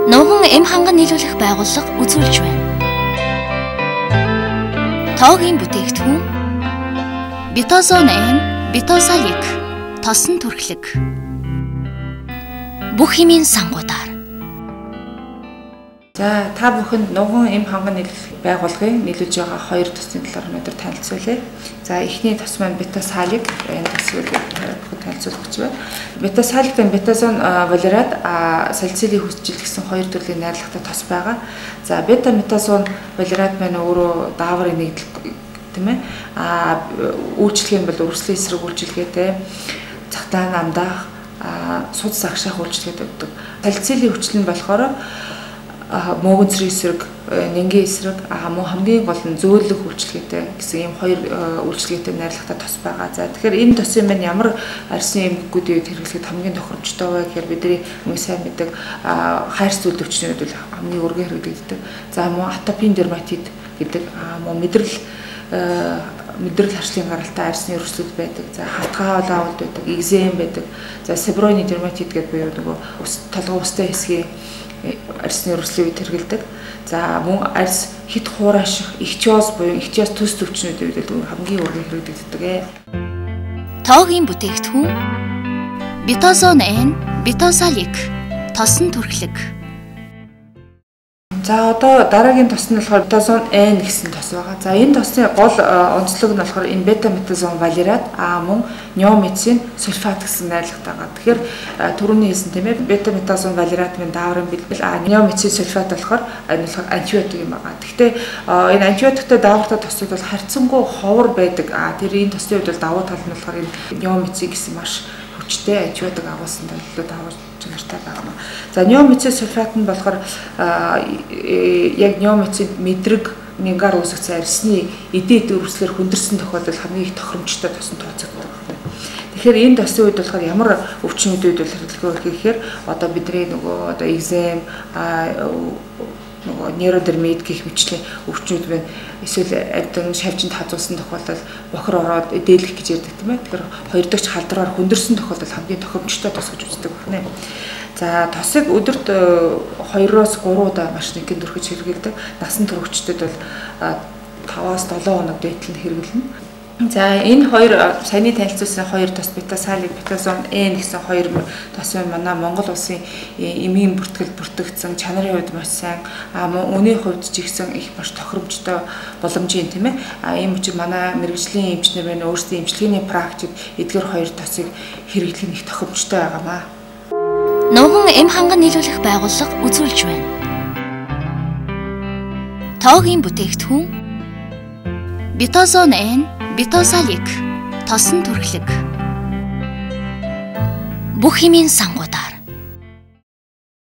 Нуган эм ханган нийлүүлэх байгууллага үзүүлж байна. Тоогийн бүтээгдэхүүн Битозон N, Битосалик, тосон түрхлэг. Бүх хэмийн сангуудаар. За та бүхэнд Нуган эм ханган нийлүүлэх байгууллагын нийлүүлж байгаа хоёр төсний талаар өнөөдөр танилцуулъя. За эхний тос маань Битосалик энэ төсвийг танилцуулах гэж байна. Битосаликтэй Битозон Валерат салицилын хүсчил гэсэн хоёр төрлийн найрлагатай тос байгаа. За Битозон Валерат маань өөрөө дааврын нэгдэл тийм ээ. Үйлчлэг нь бол үрслийн эсрэг үйлчлэгээтэй цагтаан амдаах судас агшаах үйлчлэгээд өгдөг. Салицилын хүчил нь болохоор мөөгөнцрийн эсрэг, нэнгийн эсрэг, мөн хамгийн гол нь зөөлөх үйлчлэгээтэй гэсэн ийм хоёр үйлчлэгээтэй найрлагатай тос байгаа. За тэгэхээр энэ тосын маань ямар арьсны эмгэгүүдийн үед хэрэглэхэд хамгийн тохиромжтой вэ гэхээр бидний мөн сайн мэддэг хайрц зүйл өвчнүүд бол хамгийн өргөн хэрэглэгддэг. За мөн атопийн дерматит гэдэг мөн мэдрэл харшлын гаралтай арьсны өрсөлдөд байдаг. За хатгаа болоод байдаг, экзем байдаг. За себроны дерматит гэдэг буюу нөгөө толгой устай хэсгийн арьсны өрслийн үед хэрэгэлдэг. За мөн арьс хит хуурайших, ихчиоз буюу ихчиоз төс төвчнүүд үед хамгийн өргөн хэрэглэгддэг. Тоогийн бүтээгдэхүүн Битозон N, Битосалик, тосон түрхлэг. За одоо дараагийн тос нь болохоор Битозон N гэсэн тос байгаа. За энэ тосны гол онцлог нь болохоор энэ бета-метазон валерат мөн неомицин сульфат гэсэн найрлагатай байгаа. Тэгэхээр түрүүний хэлсэн тийм ээ бета-метазон валерат минь дааврын бэлбэл неомицин сульфат болохоор энэ болохоор антибиотик юм байгаа. Гэхдээ энэ антибиотиктэй даавартай тосууд бол харьцангуй ховор байдаг. Тэр энэ тосны үед бол давуу тал нь болохоор энэ неомицин гэсэн маш хүчтэй антибиотик агуулсан төлөвлөлт давуу чанартай байгаа юм. За неомицин сульфат нь болохоор яг неомицин мэдрэг мянгаар үүсгэх арьсны эдээд өрслөөр хүндэрсэн тохиолдолд хамгийн их тохиромжтой тосон тооцогддог. Тэгэхээр энэ тосны үед болохоор ямар өвчнүүдүүд бол хэрэглэхөө гэхээр одоо бидний нөгөө одоо экзем нөгөө нейродермит гэх мэтлийн өвчнүүд байна. Эсвэл амтан шавьчинд хазуулсан тохиолдолд бохор ороод дээлэх гэж ярьдаг тийм ээ. Тэгэхээр хоёр дахь халдраар хүндэрсэн тохиолдолд хамгийн тохиромжтой тос гэж үздэг байна. За тосыг өдөрт 2-3 удаа маш нэгэн төрхөж хэрэглэдэг. Насан туршидчдад бол 5-7 хоног байтал нь хэрэглэнэ. За энэ хоёр саяны танилцуулсан хоёр тос Битосалик, Битозон N гэсэн хоёр тос манай Монгол улсын эмийн бүртгэл бүртгэгдсэн чанарын хувьд маш сайн үнийн хувьд ч ихсэн их маш тохиромжтой боломжийн тийм ээ. Ийм учраас манай мэрэгжлийн эмчнэр байна өөрсдийн эмчилгээний практик эдгээр хоёр тосыг хэрэглэх нь их тохиромжтой байгаамаа. Нуган эм ханган нийлүүлэх байгууллага үзүүлж байна. Тоогийн бүтээгдэхүүн Битозон N, Битосалик, тосон түрхлэг. Бүх хэмийн сангуудаар.